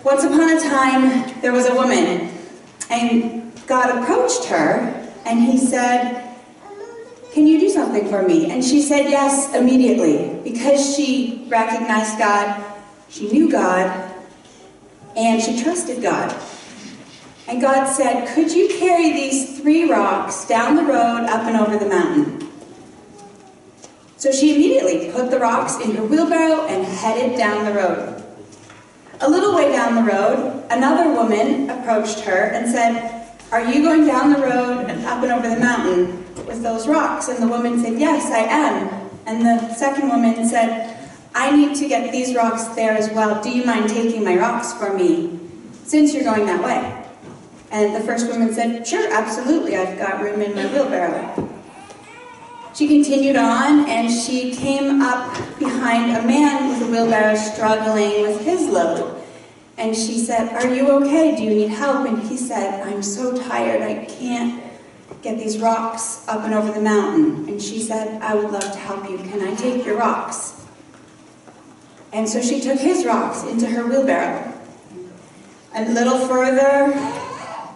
Once upon a time, there was a woman, and God approached her, and he said, "Can you do something for me?" And she said yes immediately, because she recognized God, she knew God, and she trusted God. And God said, "Could you carry these 3 rocks down the road, up and over the mountain?" So she immediately put the rocks in her wheelbarrow and headed down the road. A little way down the road, another woman approached her and said, "Are you going down the road and up and over the mountain with those rocks?" And the woman said, "Yes, I am." And the second woman said, "I need to get these rocks there as well. Do you mind taking my rocks for me, since you're going that way?" And the first woman said, "Sure, absolutely, I've got room in my wheelbarrow." She continued on, and she came up behind a man with a wheelbarrow struggling with his load. And she said, "Are you okay? Do you need help?" And he said, "I'm so tired, I can't get these rocks up and over the mountain." And she said, "I would love to help you. Can I take your rocks?" And so she took his rocks into her wheelbarrow. A little further,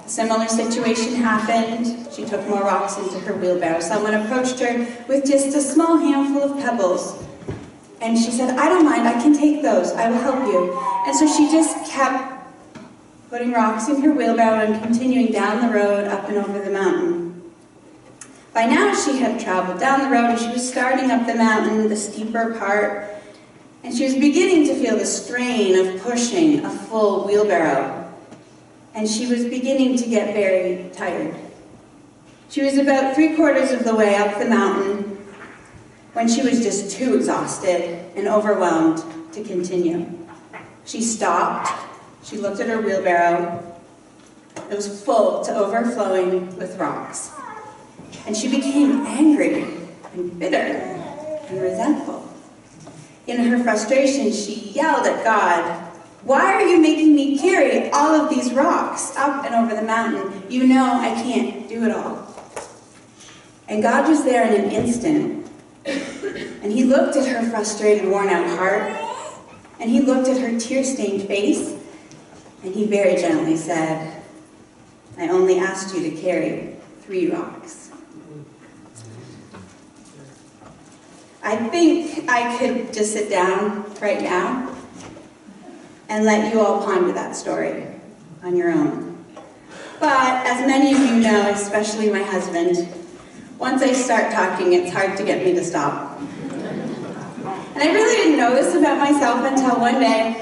a similar situation happened. She took more rocks into her wheelbarrow. Someone approached her with just a small handful of pebbles. And she said, "I don't mind, I can take those, I will help you." And so she just kept putting rocks in her wheelbarrow and continuing down the road, up and over the mountain. By now she had traveled down the road and she was starting up the mountain, the steeper part, and she was beginning to feel the strain of pushing a full wheelbarrow. And she was beginning to get very tired. She was about 3/4 of the way up the mountain when she was just too exhausted and overwhelmed to continue. She stopped, she looked at her wheelbarrow. It was full to overflowing with rocks. And she became angry and bitter and resentful. In her frustration, she yelled at God, "Why are you making me carry all of these rocks up and over the mountain? You know I can't do it all." And God was there in an instant. And he looked at her frustrated, worn-out heart, and he looked at her tear-stained face, and he very gently said, "I only asked you to carry 3 rocks." I think I could just sit down right now and let you all ponder that story on your own. But as many of you know, especially my husband, once I start talking, it's hard to get me to stop. And I really didn't know this about myself until one day,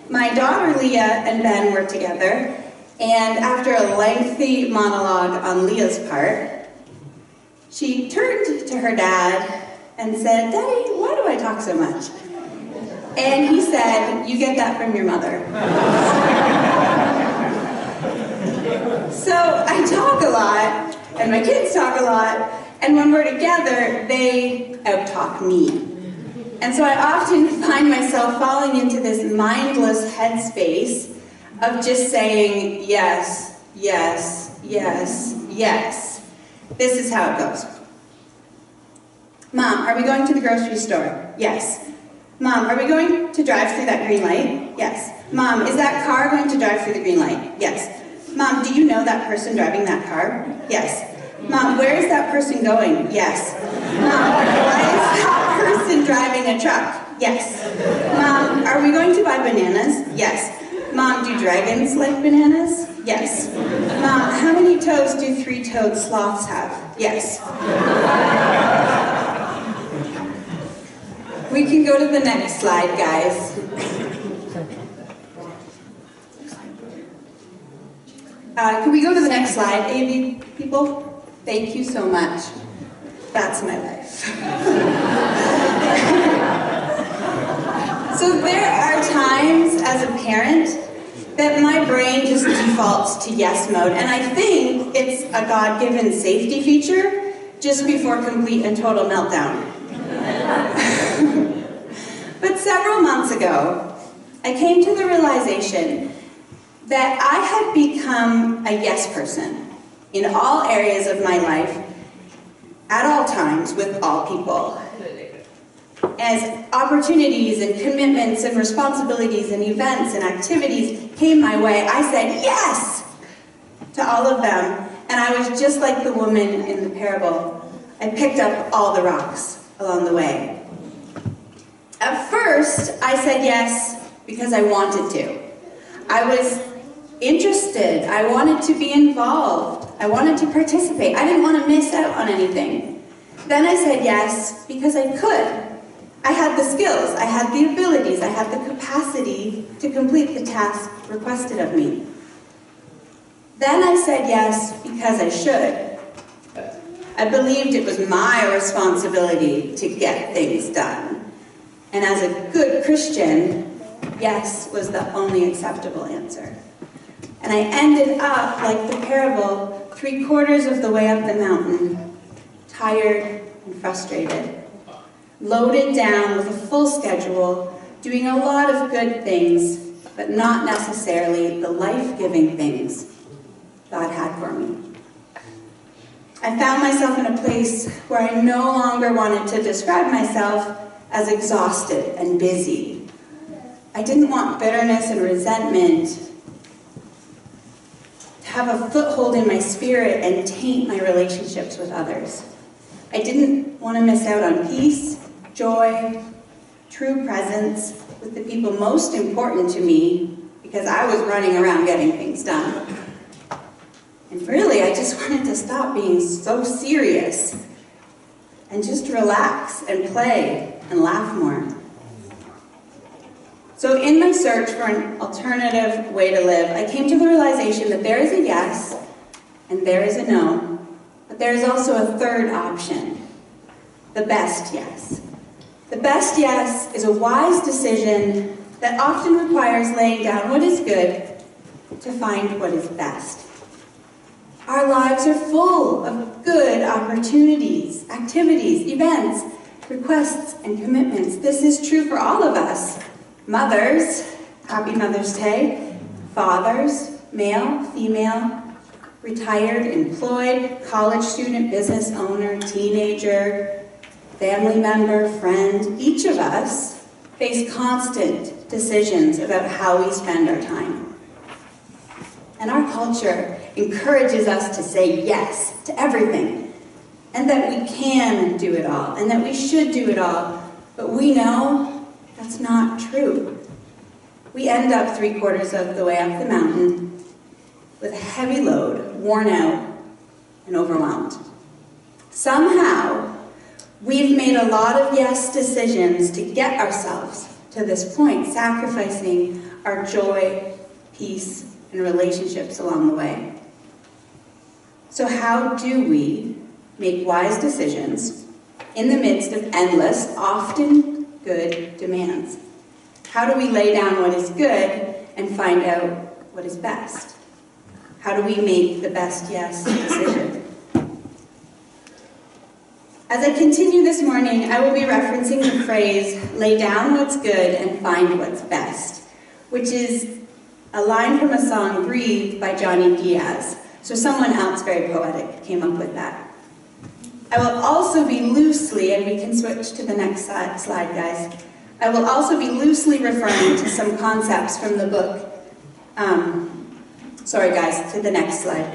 my daughter Leah and Ben were together, and after a lengthy monologue on Leah's part, she turned to her dad and said, "Daddy, why do I talk so much?" And he said, "You get that from your mother." So I talk a lot, and my kids talk a lot, and when we're together, they out-talk me. And so I often find myself falling into this mindless headspace of just saying, yes, yes, yes, yes. This is how it goes. "Mom, are we going to the grocery store?" "Yes." "Mom, are we going to drive through that green light?" "Yes." "Mom, is that car going to drive through the green light?" "Yes." "Mom, do you know that person driving that car?" "Yes." "Mom, where is that person going?" "Yes." "Mom, why is that person driving a truck?" "Yes." "Mom, are we going to buy bananas?" "Yes." "Mom, do dragons like bananas?" "Yes." "Mom, how many toes do 3-toed sloths have?" "Yes." We can go to the next slide, guys. Can we go to the next slide, AV people? Thank you so much. That's my life. So there are times as a parent that my brain just defaults to yes mode, and I think it's a God-given safety feature just before complete and total meltdown. But several months ago, I came to the realization that I had become a yes person in all areas of my life, at all times, with all people. As opportunities and commitments and responsibilities and events and activities came my way, I said yes to all of them. And I was just like the woman in the parable. I picked up all the rocks along the way. At first, I said yes because I wanted to. I was interested. I wanted to be involved. I wanted to participate. I didn't want to miss out on anything. Then I said yes because I could. I had the skills, I had the abilities, I had the capacity to complete the task requested of me. Then I said yes because I should. I believed it was my responsibility to get things done. And as a good Christian, yes was the only acceptable answer. And I ended up, like the parable, 3/4 of the way up the mountain, tired and frustrated, loaded down with a full schedule, doing a lot of good things, but not necessarily the life-giving things God had for me. I found myself in a place where I no longer wanted to describe myself as exhausted and busy. I didn't want bitterness and resentment to have a foothold in my spirit and taint my relationships with others. I didn't want to miss out on peace, joy, true presence with the people most important to me because I was running around getting things done. And really, I just wanted to stop being so serious and just relax and play and laugh more. So in my search for an alternative way to live, I came to the realization that there is a yes and there is a no, but there is also a third option, the best yes. The best yes is a wise decision that often requires laying down what is good to find what is best. Our lives are full of good opportunities, activities, events, requests, and commitments. This is true for all of us. Mothers, happy Mother's Day. Fathers, male, female, retired, employed, college student, business owner, teenager, family member, friend. Each of us face constant decisions about how we spend our time. And our culture encourages us to say yes to everything, and that we can do it all, and that we should do it all, but we know that's not true. We end up 3/4 of the way up the mountain with a heavy load, worn out, and overwhelmed. Somehow, we've made a lot of yes decisions to get ourselves to this point, sacrificing our joy, peace, and relationships along the way. So how do we make wise decisions in the midst of endless, often good demands? How do we lay down what is good and find out what is best? How do we make the best yes decision? As I continue this morning, I will be referencing the phrase, lay down what's good and find what's best, which is a line from a song, Breathe, by Johnny Diaz. So someone else very poetic came up with that. I will also be loosely, and we can switch to the next slide, guys. I will also be loosely referring to some concepts from the book. Sorry, guys, to the next slide.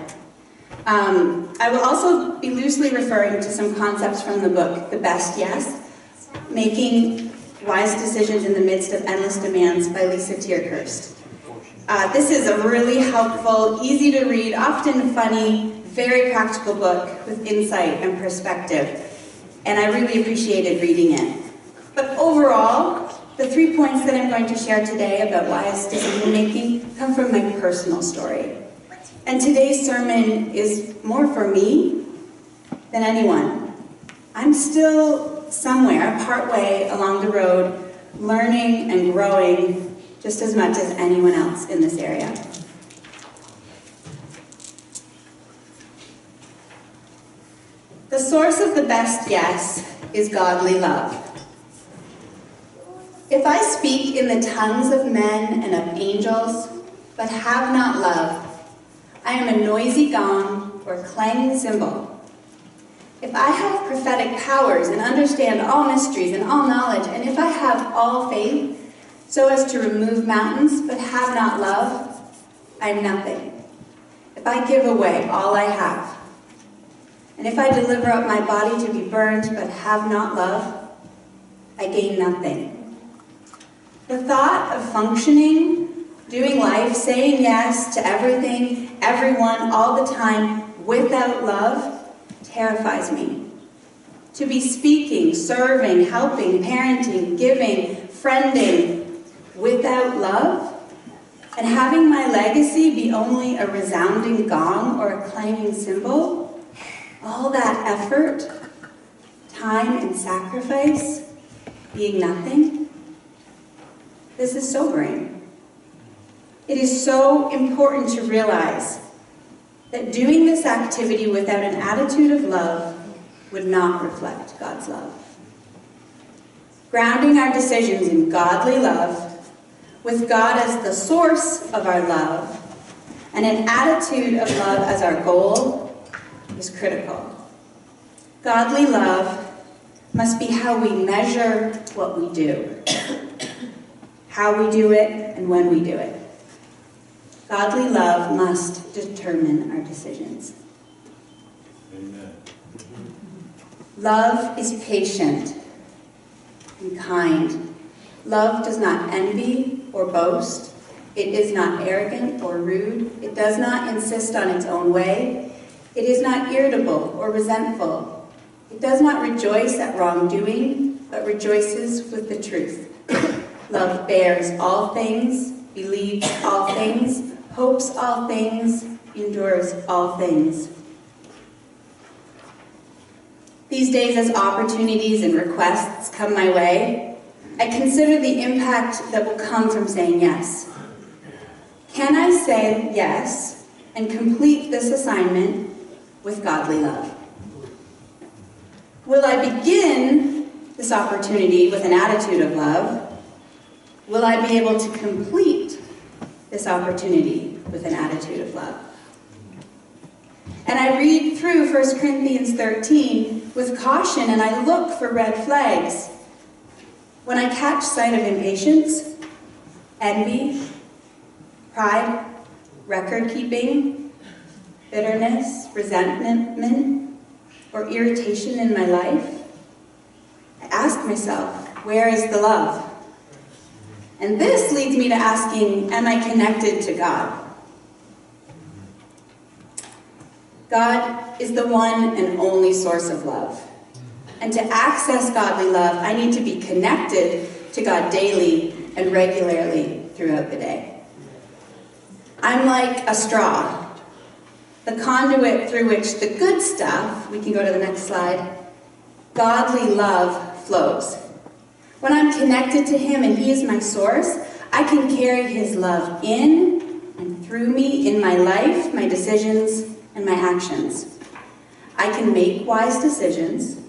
I will also be loosely referring to some concepts from the book, The Best Yes, Making Wise Decisions in the Midst of Endless Demands by Lisa Tierkhurst. This is a really helpful, easy to read, often funny, very practical book with insight and perspective. And I really appreciated reading it. But overall, the 3 points that I'm going to share today about wise decision making come from my personal story. And today's sermon is more for me than anyone. I'm still somewhere, partway along the road, learning and growing just as much as anyone else in this area. The source of the best yes is godly love. If I speak in the tongues of men and of angels, but have not love, I am a noisy gong or clanging cymbal. If I have prophetic powers and understand all mysteries and all knowledge, and if I have all faith so as to remove mountains but have not love, I am nothing. If I give away all I have, and if I deliver up my body to be burned but have not love, I gain nothing. The thought of functioning, doing life, saying yes to everything, everyone, all the time, without love, terrifies me. To be speaking, serving, helping, parenting, giving, friending, without love, and having my legacy be only a resounding gong or a clanging cymbal, all that effort, time, and sacrifice being nothing, this is sobering. It is so important to realize that doing this activity without an attitude of love would not reflect God's love. Grounding our decisions in godly love, with God as the source of our love, and an attitude of love as our goal, is critical. Godly love must be how we measure what we do, how we do it, and when we do it. Godly love must determine our decisions. Amen. Love is patient and kind. Love does not envy or boast. It is not arrogant or rude. It does not insist on its own way. It is not irritable or resentful. It does not rejoice at wrongdoing, but rejoices with the truth. Love bears all things, believes all things, hopes all things, endures all things. These days, as opportunities and requests come my way, I consider the impact that will come from saying yes. Can I say yes and complete this assignment with godly love? Will I begin this opportunity with an attitude of love? Will I be able to complete this opportunity with an attitude of love? And I read through 1 Corinthians 13 with caution, and I look for red flags. When I catch sight of impatience, envy, pride, record-keeping, bitterness, resentment, or irritation in my life, I ask myself, where is the love? And this leads me to asking, am I connected to God? God is the one and only source of love. And to access godly love, I need to be connected to God daily and regularly throughout the day. I'm like a straw, the conduit through which the good stuff, we can go to the next slide, godly love flows. When I'm connected to Him and He is my source, I can carry His love in and through me in my life, my decisions, and my actions. I can make wise decisions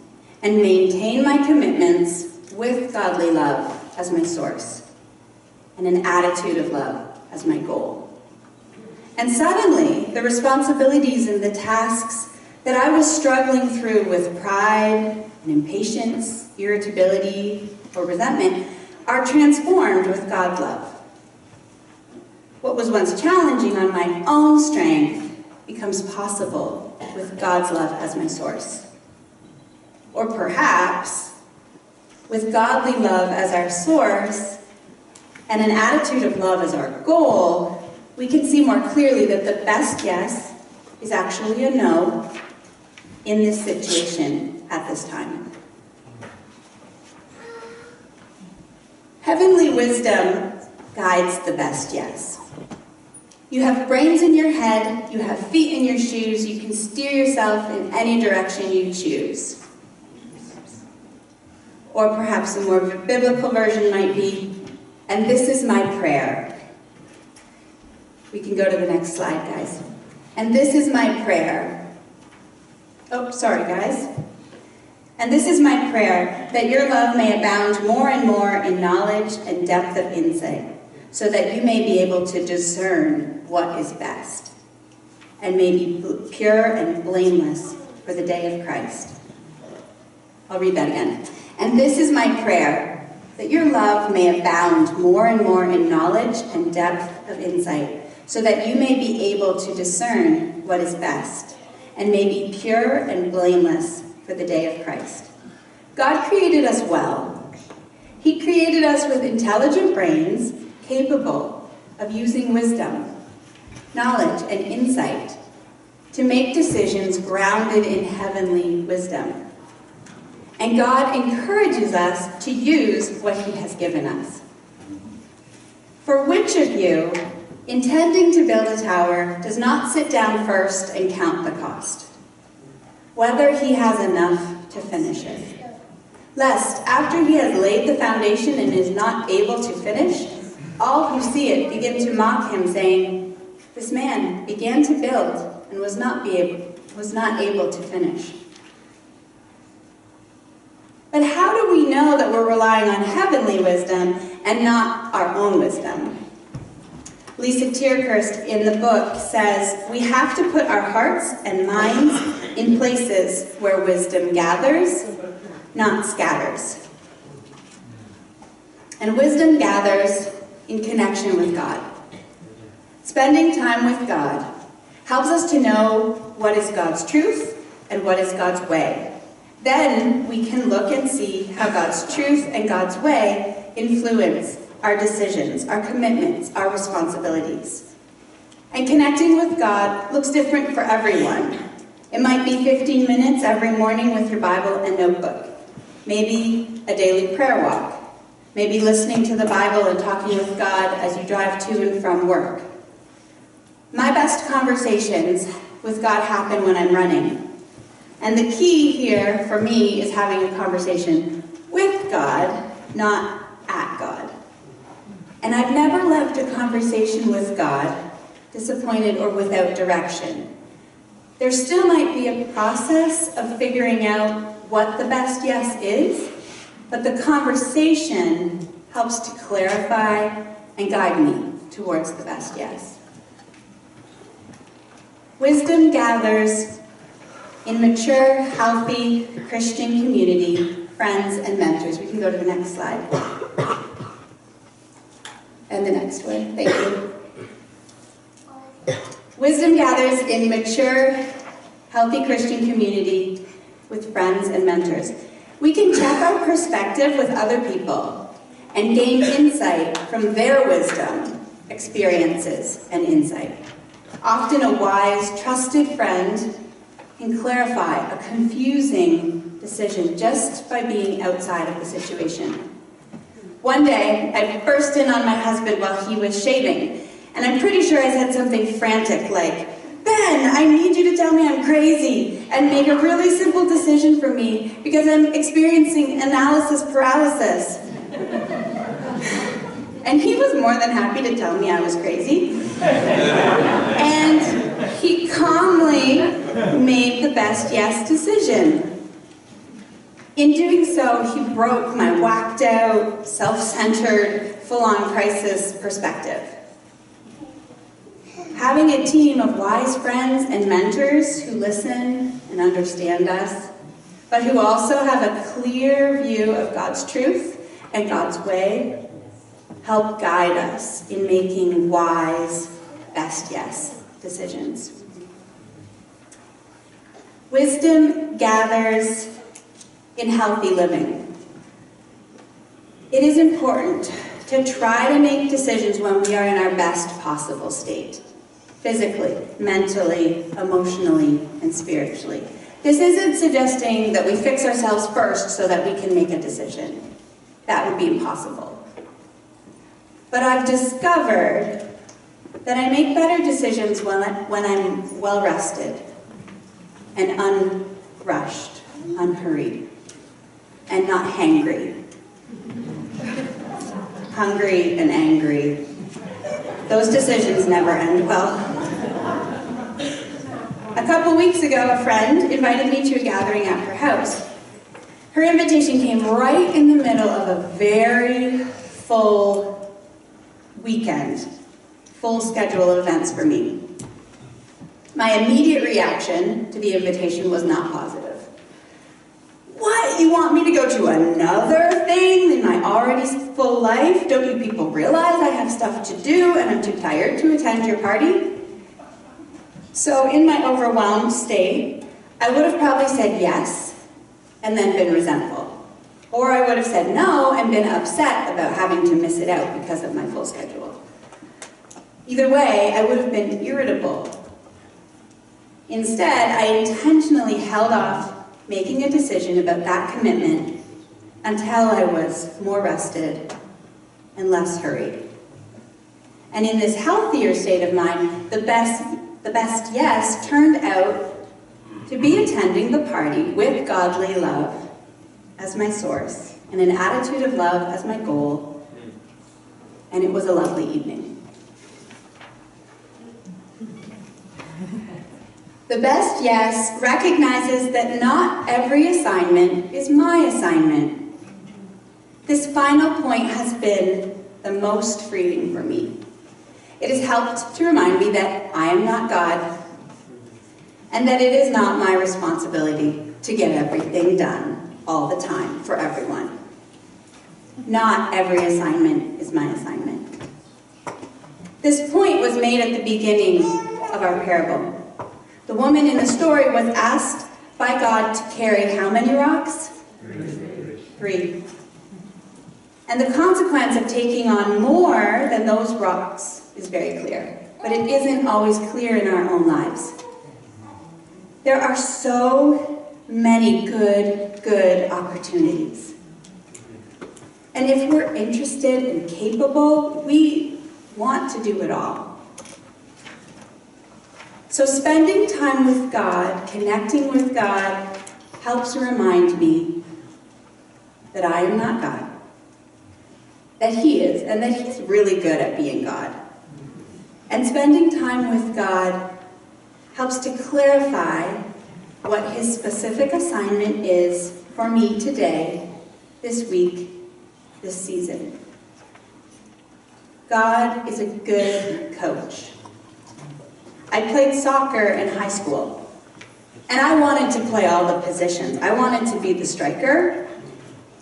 and maintain my commitments with godly love as my source and an attitude of love as my goal. And suddenly, the responsibilities and the tasks that I was struggling through with pride and impatience, irritability, or resentment are transformed with God's love. What was once challenging on my own strength becomes possible with God's love as my source. Or perhaps, with godly love as our source and an attitude of love as our goal, we can see more clearly that the best yes is actually a no in this situation at this time. Heavenly wisdom guides the best yes. You have brains in your head, you have feet in your shoes, you can steer yourself in any direction you choose. Or perhaps a more biblical version might be, and this is my prayer. We can go to the next slide, guys. And this is my prayer. Oh, sorry, guys. And this is my prayer, that your love may abound more and more in knowledge and depth of insight, so that you may be able to discern what is best, and may be pure and blameless for the day of Christ, I'll read that again. And this is my prayer, that your love may abound more and more in knowledge and depth of insight, so that you may be able to discern what is best, and may be pure and blameless for the day of Christ. God created us well. He created us with intelligent brains capable of using wisdom, knowledge, and insight to make decisions grounded in heavenly wisdom. And God encourages us to use what he has given us. For which of you, intending to build a tower, does not sit down first and count the cost, whether he has enough to finish it? Lest, after he has laid the foundation and is not able to finish, all who see it begin to mock him, saying, this man began to build and was not able to finish. But how do we know that we're relying on heavenly wisdom and not our own wisdom? Lisa Tierkhurst in the book says, we have to put our hearts and minds in places where wisdom gathers, not scatters. And wisdom gathers in connection with God. Spending time with God helps us to know what is God's truth and what is God's way. Then we can look and see how God's truth and God's way influence our decisions, our commitments, our responsibilities. And connecting with God looks different for everyone. It might be 15 minutes every morning with your Bible and notebook. Maybe a daily prayer walk. Maybe listening to the Bible and talking with God as you drive to and from work. My best conversations with God happen when I'm running. And the key here for me is having a conversation with God, not at God. And I've never left a conversation with God disappointed or without direction. There still might be a process of figuring out what the best yes is, but the conversation helps to clarify and guide me towards the best yes. Wisdom gathers in mature, healthy Christian community, friends, and mentors. We can go to the next slide. And the next one, thank you. Wisdom gathers in mature, healthy Christian community with friends and mentors. We can check our perspective with other people and gain insight from their wisdom, experiences, and insight. Often a wise, trusted friend can clarify a confusing decision just by being outside of the situation. One day, I burst in on my husband while he was shaving, and I'm pretty sure I said something frantic like, Ben, I need you to tell me I'm crazy and make a really simple decision for me because I'm experiencing analysis paralysis. And he was more than happy to tell me I was crazy. And he calmly made the best yes decision. In doing so, he broke my whacked out, self-centered, full-on crisis perspective. Having a team of wise friends and mentors who listen and understand us, but who also have a clear view of God's truth and God's way, help guide us in making wise, best yes decisions. Wisdom gathers in healthy living. It is important to try to make decisions when we are in our best possible state, physically, mentally, emotionally, and spiritually. This isn't suggesting that we fix ourselves first so that we can make a decision. That would be impossible. But I've discovered that I make better decisions when I'm well-rested and unrushed, unhurried, and not hangry. Hungry and angry. Those decisions never end well. A couple weeks ago, a friend invited me to a gathering at her house. Her invitation came right in the middle of a very full weekend, full schedule of events for me. My immediate reaction to the invitation was not positive. What that you want me to go to another thing in my already full life? Don't you people realize I have stuff to do and I'm too tired to attend your party? So in my overwhelmed state, I would have probably said yes and then been resentful. Or I would have said no and been upset about having to miss it out because of my full schedule. Either way, I would have been irritable. Instead, I intentionally held off making a decision about that commitment until I was more rested and less hurried. And in this healthier state of mind, the best yes turned out to be attending the party with godly love as my source and an attitude of love as my goal, and it was a lovely evening. The best yes recognizes that not every assignment is my assignment. This final point has been the most freeing for me. It has helped to remind me that I am not God, and that it is not my responsibility to get everything done all the time for everyone. Not every assignment is my assignment. This point was made at the beginning of our parable. The woman in the story was asked by God to carry how many rocks? 3. And the consequence of taking on more than those rocks is very clear, but it isn't always clear in our own lives. There are so many good opportunities. And if we're interested and capable, we want to do it all. So spending time with God, connecting with God, helps remind me that I am not God, that He is, and that He's really good at being God. And spending time with God helps to clarify what His specific assignment is for me today, this week, this season. God is a good coach. I played soccer in high school, and I wanted to play all the positions. I wanted to be the striker,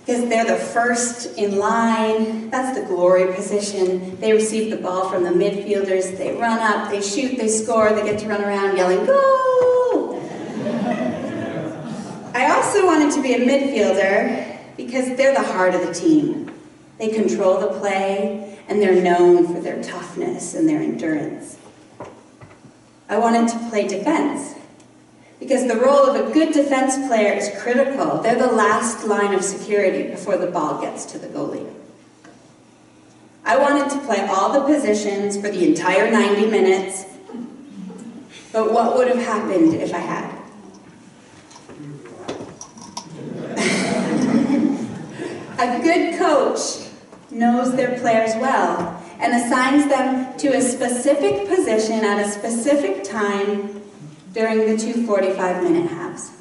because they're the first in line. That's the glory position. They receive the ball from the midfielders. They run up, they shoot, they score. They get to run around yelling, "Goal!" I also wanted to be a midfielder because they're the heart of the team. They control the play, and they're known for their toughness and their endurance. I wanted to play defense because the role of a good defense player is critical. They're the last line of security before the ball gets to the goalie. I wanted to play all the positions for the entire 90 minutes, but what would have happened if I had? A good coach knows their players well and assigns them to a specific position at a specific time during the 2 45-minute halves.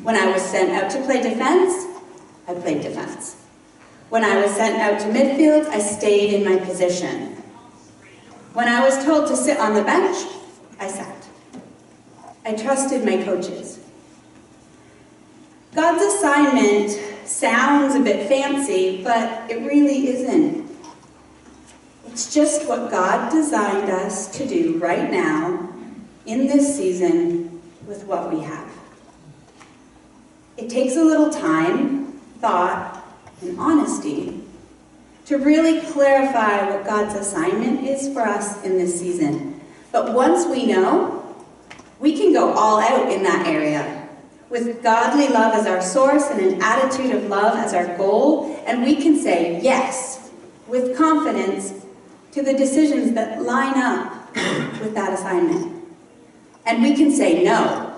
When I was sent out to play defense, I played defense. When I was sent out to midfield, I stayed in my position. When I was told to sit on the bench, I sat. I trusted my coaches. God's assignment sounds a bit fancy, but it really isn't. It's just what God designed us to do right now, in this season, with what we have. It takes a little time, thought, and honesty to really clarify what God's assignment is for us in this season. But once we know, we can go all out in that area, with godly love as our source and an attitude of love as our goal, and we can say yes, with confidence, to the decisions that line up with that assignment. And we can say no,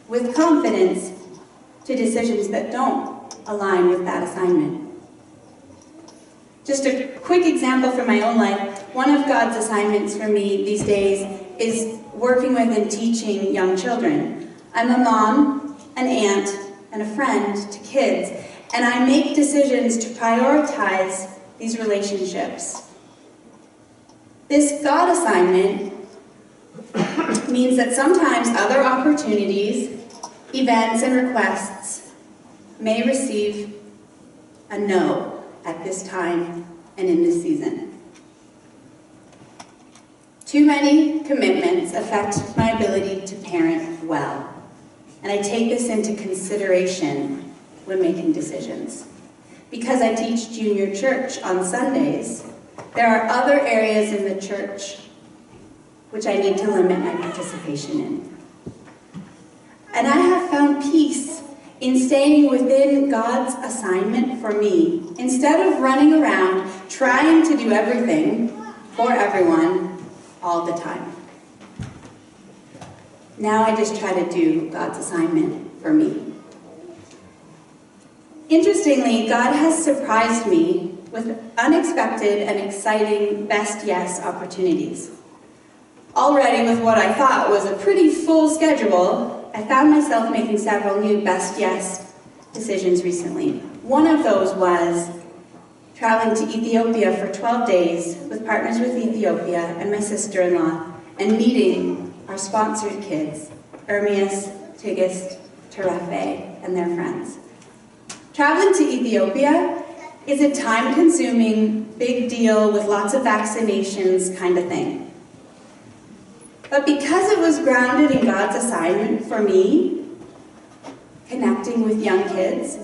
with confidence, to decisions that don't align with that assignment. Just a quick example from my own life. One of God's assignments for me these days is working with and teaching young children. I'm a mom, an aunt, and a friend to kids, and I make decisions to prioritize these relationships. This God assignment means that sometimes other opportunities, events, and requests may receive a no at this time and in this season. Too many commitments affect my ability to parent well, and I take this into consideration when making decisions. Because I teach junior church on Sundays, there are other areas in the church which I need to limit my participation in. And I have found peace in staying within God's assignment for me, instead of running around trying to do everything for everyone all the time. Now I just try to do God's assignment for me. Interestingly, God has surprised me with unexpected and exciting best yes opportunities. Already with what I thought was a pretty full schedule, I found myself making several new best yes decisions recently. One of those was traveling to Ethiopia for 12 days with Partners with Ethiopia and my sister-in-law, and meeting our sponsored kids, Ermias, Tigist, Terefe, and their friends. Traveling to Ethiopia is a time-consuming, big deal with lots of vaccinations kind of thing. But because it was grounded in God's assignment for me, connecting with young kids,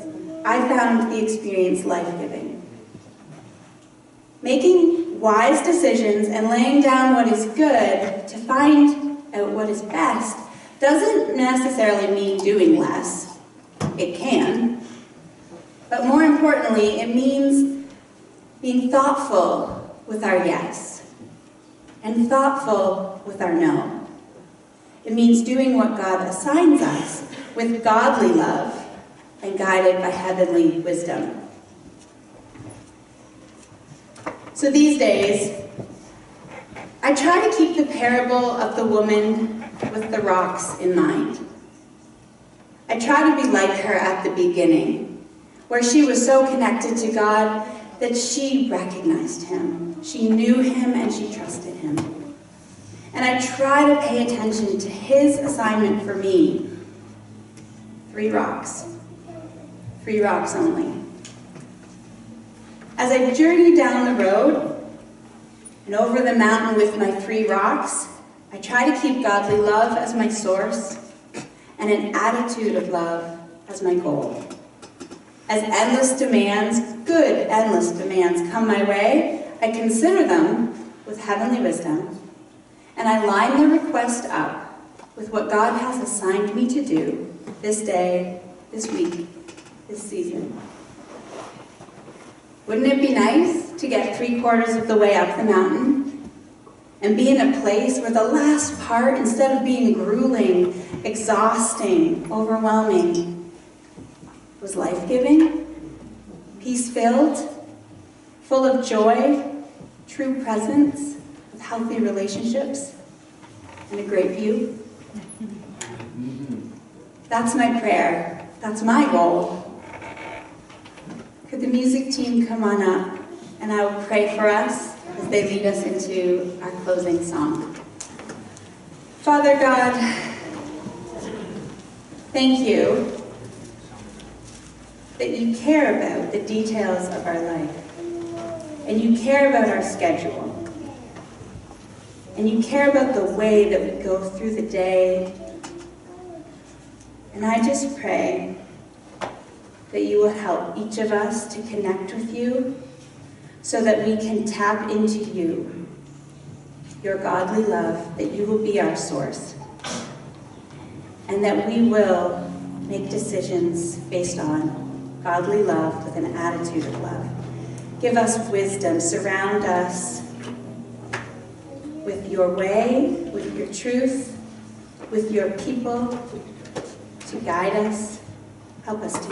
I found the experience life-giving. Making wise decisions and laying down what is good to find out what is best doesn't necessarily mean doing less. It can. But more importantly, it means being thoughtful with our yes and thoughtful with our no. It means doing what God assigns us with godly love and guided by heavenly wisdom. So these days, I try to keep the parable of the woman with the rocks in mind. I try to be like her at the beginning, where she was so connected to God that she recognized him. She knew him and she trusted him. And I try to pay attention to his assignment for me. 3 rocks. 3 rocks only. As I journey down the road and over the mountain with my 3 rocks, I try to keep godly love as my source and an attitude of love as my goal. As endless demands, good endless demands, come my way, I consider them with heavenly wisdom, and I line the request up with what God has assigned me to do this day, this week, this season. Wouldn't it be nice to get 3/4 of the way up the mountain and be in a place where the last part, instead of being grueling, exhausting, overwhelming, was life-giving, peace-filled, full of joy, true presence, with healthy relationships, and a great view? That's my prayer. That's my goal. Could the music team come on up, and I will pray for us as they lead us into our closing song. Father God, thank you that you care about the details of our life, and you care about our schedule, and you care about the way that we go through the day. And I just pray that you will help each of us to connect with you so that we can tap into you, your godly love, that you will be our source, and that we will make decisions based on godly love with an attitude of love. Give us wisdom. Surround us with your way, with your truth, with your people to guide us. Help us to